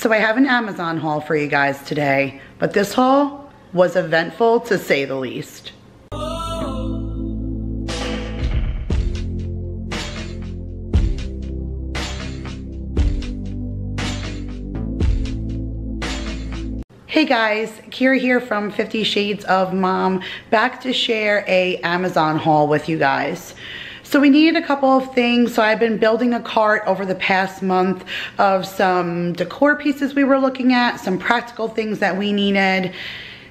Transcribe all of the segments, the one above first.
So I have an Amazon haul for you guys today, but this haul was eventful to say the least. Hey guys, Kira here from 50 Shades of Mom, back to share a Amazon haul with you guys. So we needed a couple of things. So I've been building a cart over the past month of some decor pieces we were looking at, some practical things that we needed.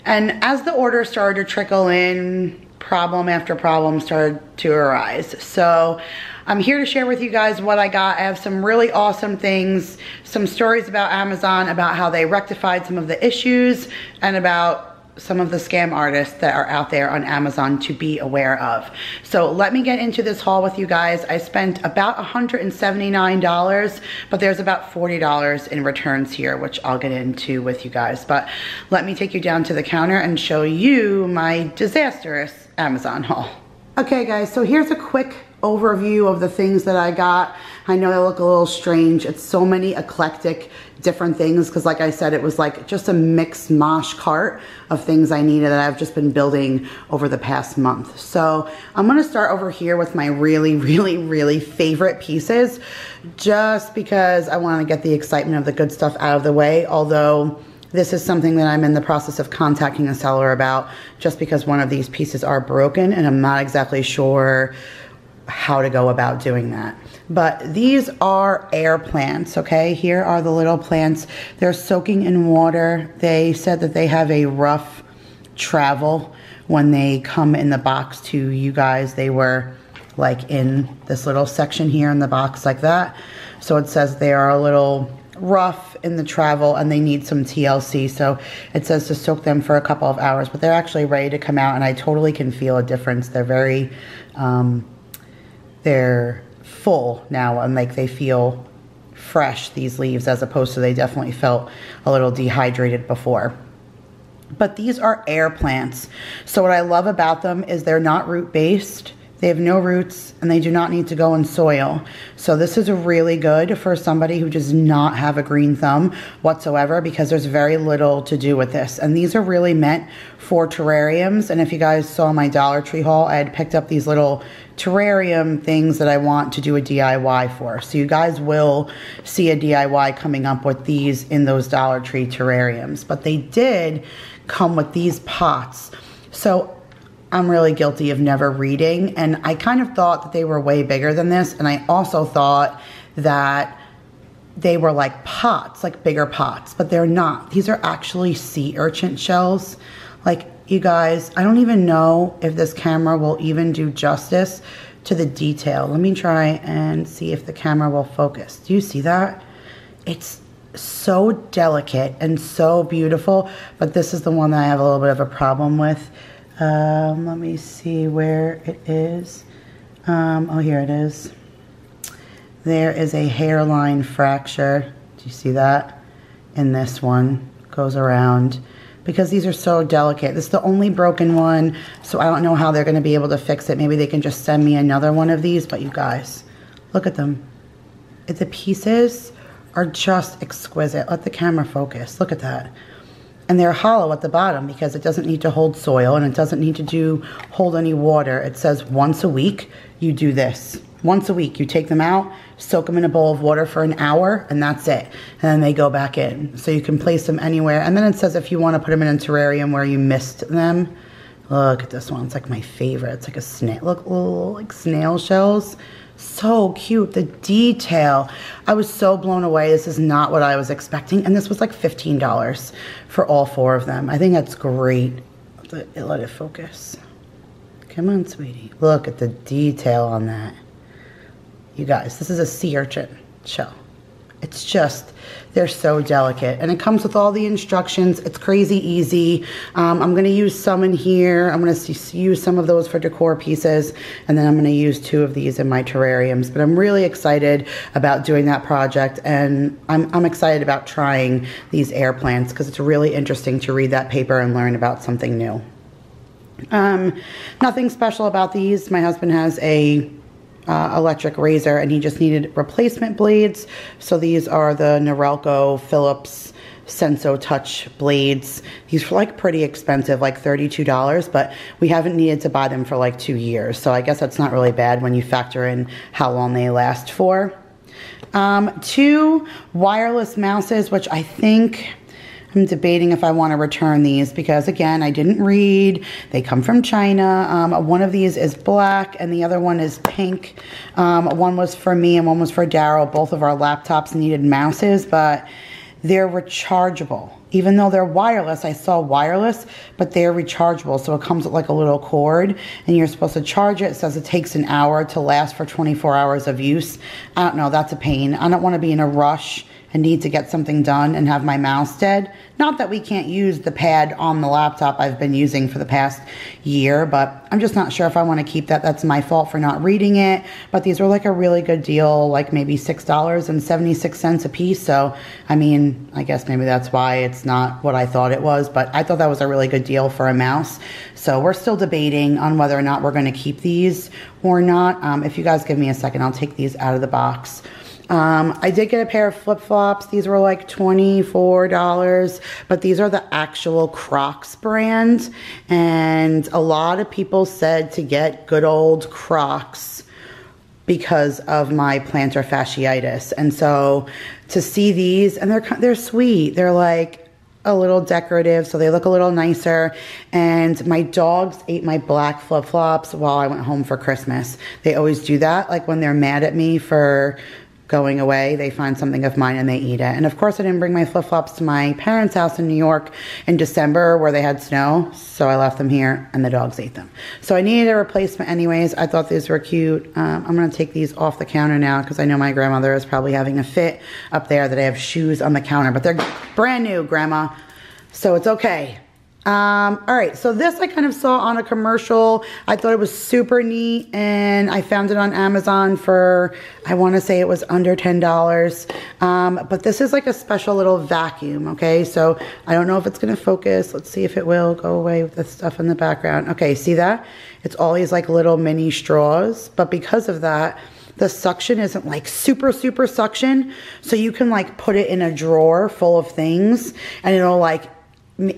And as the orders started to trickle in, problem after problem started to arise. So I'm here to share with you guys what I got. I have some really awesome things, some stories about Amazon, about how they rectified some of the issues, and about some of the scam artists that are out there on Amazon to be aware of. So let me get into this haul with you guys. I spent about $179, but there's about $40 in returns here, which I'll get into with you guys. But let me take you down to the counter and show you my disastrous Amazon haul. Okay guys, so here's a quick overview of the things that I got. I know they look a little strange. It's so many eclectic different things because like I said, it was like just a mixed mosh cart of things I needed that I've just been building over the past month. So I'm gonna start over here with my really favorite pieces, just because I wanna get the excitement of the good stuff out of the way, although this is something that I'm in the process of contacting a seller about, just because one of these pieces are broken and I'm not exactly sure how to go about doing that. But these are air plants, okay? Here are the little plants. They're soaking in water. They said that they have a rough travel when they come in the box to you guys. They were like in this little section here in the box like that. So it says they are a little rough in the travel and they need some TLC. So it says to soak them for a couple of hours, but they're actually ready to come out and I totally can feel a difference. They're very, they're full now and like they feel fresh, these leaves, as opposed to they definitely felt a little dehydrated before. But these are air plants. So what I love about them is they're not root based. They have no roots and they do not need to go in soil. So this is really good for somebody who does not have a green thumb whatsoever, because there's very little to do with this. And these are really meant for terrariums. And if you guys saw my Dollar Tree haul, I had picked up these little terrarium things that I want to do a DIY for. So you guys will see a DIY coming up with these in those Dollar Tree terrariums. But they did come with these pots. So I'm really guilty of never reading, and I kind of thought that they were way bigger than this, and I also thought that they were like pots, like bigger pots, but they're not. These are actually sea urchin shells. Like, you guys, I don't even know if this camera will even do justice to the detail. Let me try and see if the camera will focus. Do you see that? It's so delicate and so beautiful, but this is the one that I have a little bit of a problem with. Let me see where it is. Oh, here it is. There is a hairline fracture. Do you see that? In this one, goes around. Because these are so delicate. This is the only broken one, so I don't know how they're going to be able to fix it. Maybe they can just send me another one of these, but you guys, look at them. The pieces are just exquisite. Let the camera focus. Look at that. And they're hollow at the bottom because it doesn't need to hold soil and it doesn't need to hold any water. It says once a week you do this. Once a week you take them out, soak them in a bowl of water for an hour, and that's it. And then they go back in. So you can place them anywhere. And then it says if you want to put them in a terrarium where you missed them. Look at this one. It's like my favorite. It's like a snail. Look, little like snail shells. So cute. The detail. I was so blown away. This is not what I was expecting. And this was like $15 for all 4 of them. I think that's great. Let it focus. Come on, sweetie. Look at the detail on that. You guys, this is a sea urchin shell. It's just, they're so delicate. And it comes with all the instructions. It's crazy easy. I'm going to use some in here. I'm going to use some of those for decor pieces. And then I'm going to use 2 of these in my terrariums. But I'm really excited about doing that project. And I'm excited about trying these air plants because it's really interesting to read that paper and learn about something new. Nothing special about these. My husband has a electric razor, and he just needed replacement blades. So these are the Norelco Phillips Senso Touch blades. These were like pretty expensive, like $32, but we haven't needed to buy them for like 2 years. So I guess that's not really bad when you factor in how long they last for. 2 wireless mouses, which I think I'm debating if I want to return these because, again, I didn't read. They come from China. One of these is black and the other one is pink. One was for me and one was for Daryl. Both of our laptops needed mouses, but they're rechargeable. Even though they're wireless, I saw wireless, but they're rechargeable. So it comes with like a little cord and you're supposed to charge it. It says it takes an hour to last for 24 hours of use. I don't know, that's a pain. I don't want to be in a rush and need to get something done and have my mouse dead. Not that we can't use the pad on the laptop I've been using for the past year, but I'm just not sure if I want to keep that. That's my fault for not reading it. But these were like a really good deal, like maybe $6.76 a piece. So, I mean, I guess maybe that's why it's not what I thought it was, but I thought that was a really good deal for a mouse. So we're still debating on whether or not we're going to keep these or not. If you guys give me a second, I'll take these out of the box. I did get a pair of flip-flops. These were like $24, but these are the actual Crocs brand. And a lot of people said to get good old Crocs because of my plantar fasciitis. And so to see these, and they're sweet. They're like a little decorative, so they look a little nicer. And my dogs ate my black flip-flops while I went home for Christmas. They always do that, like when they're mad at me for going away, they find something of mine and they eat it. And of course I didn't bring my flip-flops to my parents' house in New York in December where they had snow, so I left them here and the dogs ate them. So I needed a replacement anyways. I thought these were cute. I'm gonna take these off the counter now because I know my grandmother is probably having a fit up there that I have shoes on the counter, but they're brand new, Grandma, so it's okay. All right, so this I kind of saw on a commercial. I thought it was super neat and I found it on Amazon for, I want to say it was under $10. But this is like a special little vacuum, okay? So I don't know if it's going to focus. Let's see if it will go away with the stuff in the background. Okay, see that? It's all these like little mini straws, but because of that, the suction isn't like super suction. So you can like put it in a drawer full of things and it'll like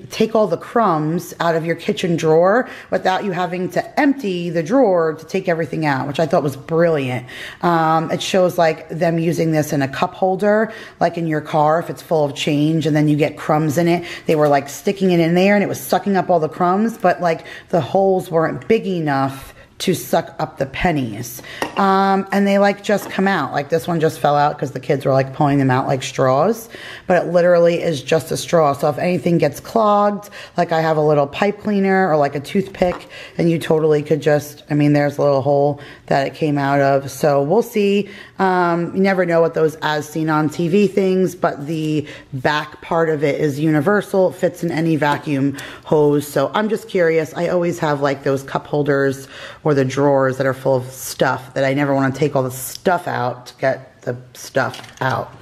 take all the crumbs out of your kitchen drawer without you having to empty the drawer to take everything out, which I thought was brilliant. It shows like them using this in a cup holder, like in your car if it's full of change and then you get crumbs in it. They were like sticking it in there and it was sucking up all the crumbs, but like the holes weren't big enough to suck up the pennies. And they like just come out. Like this one just fell out because the kids were like pulling them out like straws, but it literally is just a straw. So if anything gets clogged, like I have a little pipe cleaner or like a toothpick and you totally could just, I mean, there's a little hole that it came out of. So we'll see. You never know what those as seen on TV things, but the back part of it is universal. It fits in any vacuum hose. So I'm just curious. I always have like those cup holders or the drawers that are full of stuff that I never want to take all the stuff out to get the stuff out.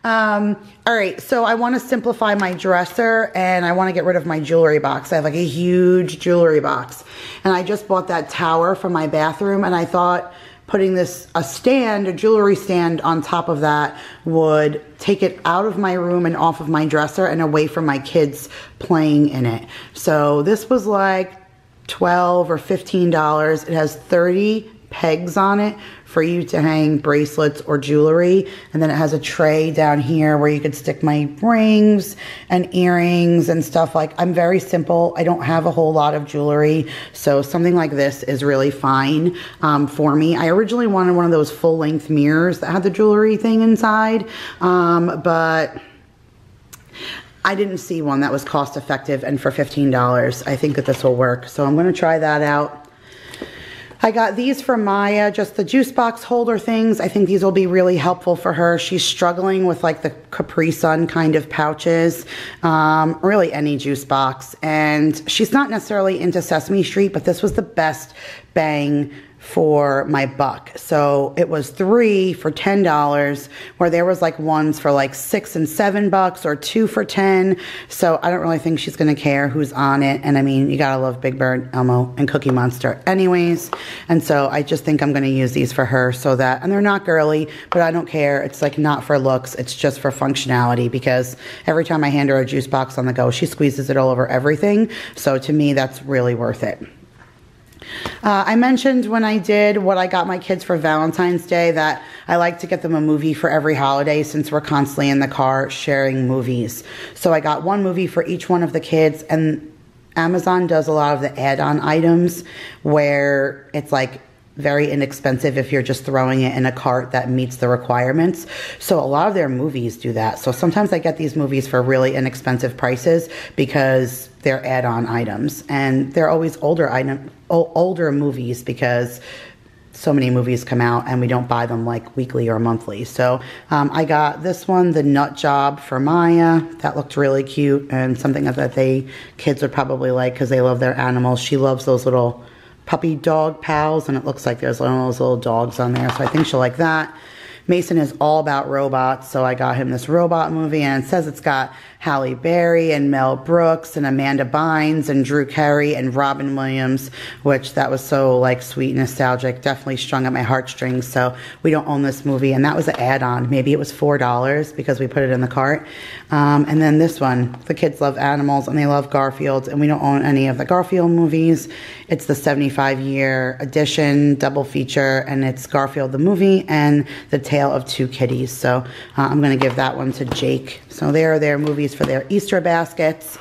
All right, so I want to simplify my dresser and I want to get rid of my jewelry box. I have like a huge jewelry box and I just bought that tower for my bathroom and I thought putting this, a jewelry stand on top of that would take it out of my room and off of my dresser and away from my kids playing in it. So this was like $12 or $15. It has 30 pegs on it for you to hang bracelets or jewelry, and then it has a tray down here where you could stick my rings and earrings and stuff. Like, I'm very simple. I don't have a whole lot of jewelry, so something like this is really fine for me. I originally wanted one of those full-length mirrors that had the jewelry thing inside, but I didn't see one that was cost effective and for $15. I think that this will work. So I'm going to try that out. I got these for Maya, just the juice box holder things. I think these will be really helpful for her. She's struggling with like the Capri Sun kind of pouches, really any juice box. And she's not necessarily into Sesame Street, but this was the best bang for my buck. So it was 3 for $10, where there was like ones for like $6 and $7 or 2 for $10. So I don't really think she's gonna care who's on it. And I mean, you gotta love Big Bird, Elmo, and Cookie Monster anyways. And so I just think I'm gonna use these for her so that, and they're not girly, but I don't care. It's like not for looks, it's just for functionality, because every time I hand her a juice box on the go, she squeezes it all over everything. So to me, that's really worth it. I mentioned when I did what I got my kids for Valentine's Day that I like to get them a movie for every holiday, since we're constantly in the car sharing movies. So I got one movie for each one of the kids, and Amazon does a lot of the add-on items where it's like very inexpensive if you're just throwing it in a cart that meets the requirements. So a lot of their movies do that. So sometimes I get these movies for really inexpensive prices because they're add-on items, and they're always older movies, because so many movies come out and we don't buy them like weekly or monthly. So I got this one, the Nut Job for Maya. That looked really cute, and something that kids would probably like because they love their animals. She loves those little puppy dog pals, and it looks like there's one of those little dogs on there, so I think she'll like that. Mason is all about robots, so I got him this robot movie, and it says it's got Halle Berry and Mel Brooks and Amanda Bynes and Drew Carey and Robin Williams, which that was so like sweet and nostalgic, definitely strung at my heartstrings. So we don't own this movie, and that was an add-on. Maybe it was $4 because we put it in the cart. And then this one, the kids love animals and they love Garfield, and we don't own any of the Garfield movies. It's the 75-year edition double feature, and it's Garfield the movie and The Tale of Two Kitties. So I'm going to give that one to Jake. So there are their movies for their Easter baskets.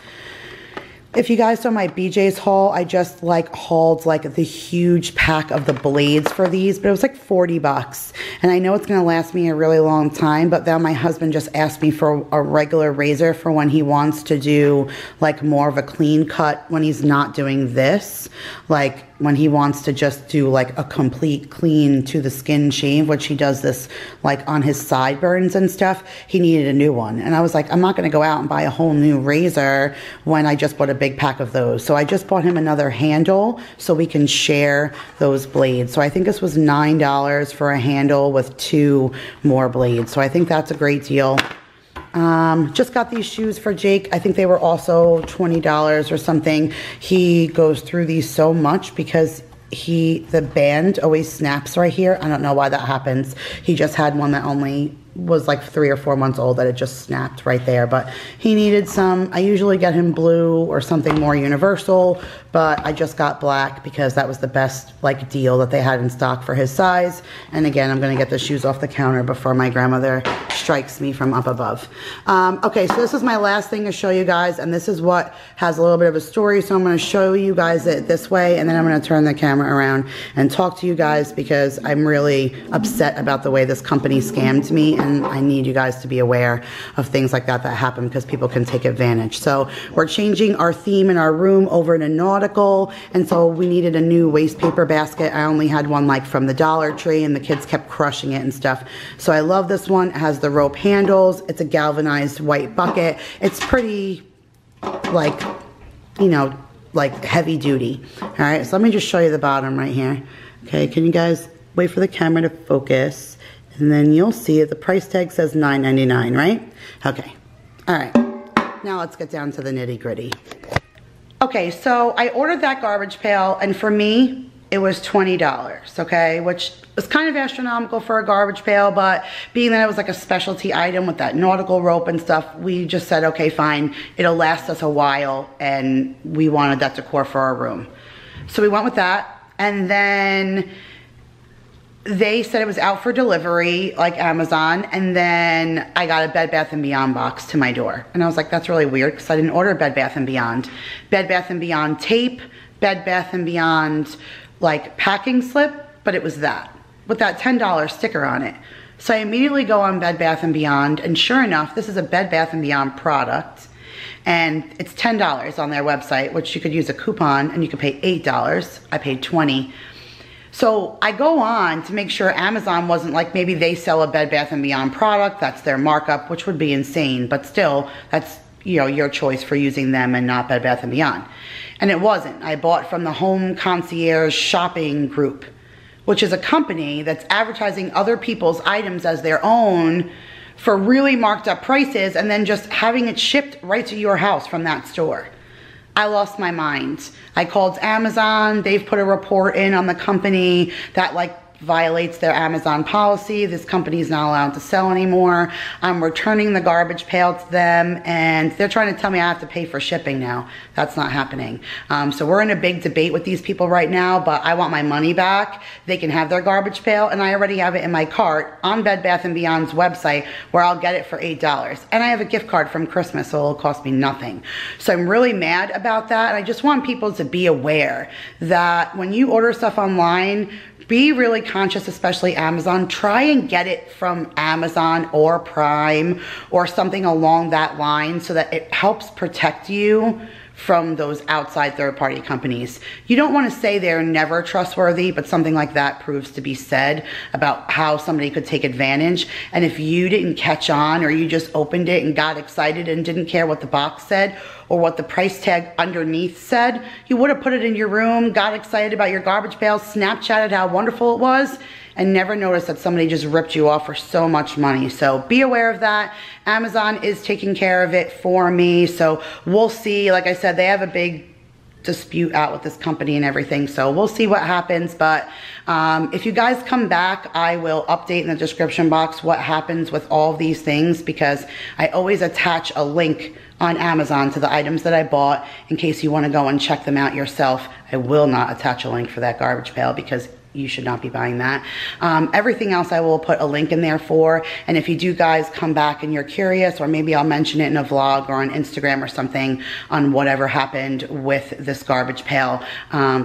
If you guys saw my BJ's haul, I just like hauled like the huge pack of the blades for these, but it was like $40. And I know it's going to last me a really long time, but then my husband just asked me for a regular razor for when he wants to do like more of a clean cut when he's not doing this. Like when he wants to just do like a complete clean to the skin shave, which he does this like on his sideburns and stuff, he needed a new one. And I was like, I'm not going to go out and buy a whole new razor when I just bought a big pack of those. So I just bought him another handle so we can share those blades. So I think this was $9 for a handle with 2 more blades. So I think that's a great deal. Just got these shoes for Jake. I think they were also $20 or something. He goes through these so much because the band always snaps right here. I don't know why that happens. He just had one that only was like 3 or 4 months old that it just snapped right there, but he needed some. I usually get him blue or something more universal, but I just got black because that was the best like deal that they had in stock for his size. And again, I'm gonna get the shoes off the counter before my grandmother strikes me from up above. Okay, so this is my last thing to show you guys, and this is what has a little bit of a story. So I'm gonna show you guys it this way, and then I'm gonna turn the camera around and talk to you guys because I'm really upset about the way this company scammed me, and I need you guys to be aware of things like that happen because people can take advantage. So we're changing our theme in our room over to nautical, and so we needed a new waste paper basket. I only had one like from the Dollar Tree, and the kids kept crushing it and stuff. So I love this one. It has the rope handles. It's a galvanized white bucket. It's pretty like, you know, like heavy duty. All right, so let me just show you the bottom right here. Okay, can you guys wait for the camera to focus? And then you'll see it. The price tag says $9.99, right? Okay. All right. Now let's get down to the nitty gritty. Okay, so I ordered that garbage pail, and for me, it was $20, okay? Which was kind of astronomical for a garbage pail, but being that it was like a specialty item with that nautical rope and stuff, we just said, okay, fine. It'll last us a while, and we wanted that decor for our room. So we went with that, and then they said it was out for delivery, like Amazon, and then I got a Bed Bath & Beyond box to my door. And I was like, that's really weird because I didn't order Bed Bath & Beyond. Bed Bath & Beyond tape, Bed Bath & Beyond like packing slip, but it was that, with that $10 sticker on it. So I immediately go on Bed Bath & Beyond, and sure enough, this is a Bed Bath & Beyond product, and it's $10 on their website, which you could use a coupon, and you could pay $8. I paid $20. So I go on to make sure Amazon wasn't like, maybe they sell a Bed Bath & Beyond product, that's their markup, which would be insane, but still, that's, you know, your choice for using them and not Bed Bath & Beyond. And it wasn't. I bought from the Home Concierge Shopping Group. which is a company that's advertising other people's items as their own for really marked up prices and then just having it shipped right to your house from that store. I lost my mind. I called Amazon. They've put a report in on the company that like violates their Amazon policy. This company is not allowed to sell anymore. I'm returning the garbage pail to them and they're trying to tell me I have to pay for shipping now. That's not happening. So we're in a big debate with these people right now, but I want my money back. They can have their garbage pail and I already have it in my cart on Bed Bath & Beyond's website where I'll get it for $8. And I have a gift card from Christmas, so it'll cost me nothing. So I'm really mad about that. And I just want people to be aware that when you order stuff online, be really conscious, especially Amazon. Try and get it from Amazon or Prime or something along that line so that it helps protect you from those outside third-party companies. You don't want to say they're never trustworthy, but something like that proves to be said about how somebody could take advantage. And if you didn't catch on or you just opened it and got excited and didn't care what the box said or what the price tag underneath said, you would have put it in your room, got excited about your garbage pail, Snapchatted how wonderful it was, and never noticed that somebody just ripped you off for so much money. So be aware of that. Amazon is taking care of it for me. So we'll see. Like I said, they have a big dispute out with this company and everything. So we'll see what happens. But if you guys come back, I will update in the description box what happens with all of these things, because I always attach a link on Amazon to the items that I bought in case you want to go and check them out yourself. I will not attach a link for that garbage pail because you should not be buying that. Everything else I will put a link in there for. And if you do guys come back and you're curious, or maybe I'll mention it in a vlog or on Instagram or something on whatever happened with this garbage pail,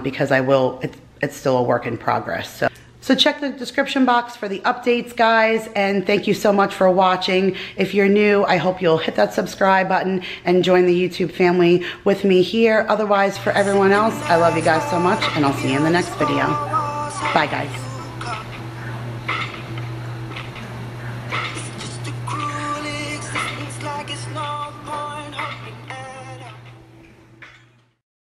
because I will, it's still a work in progress. So check the description box for the updates, guys, and thank you so much for watching. If you're new, I hope you'll hit that subscribe button and join the YouTube family with me here. Otherwise, for everyone else, I love you guys so much, and I'll see you in the next video. Bye, guys.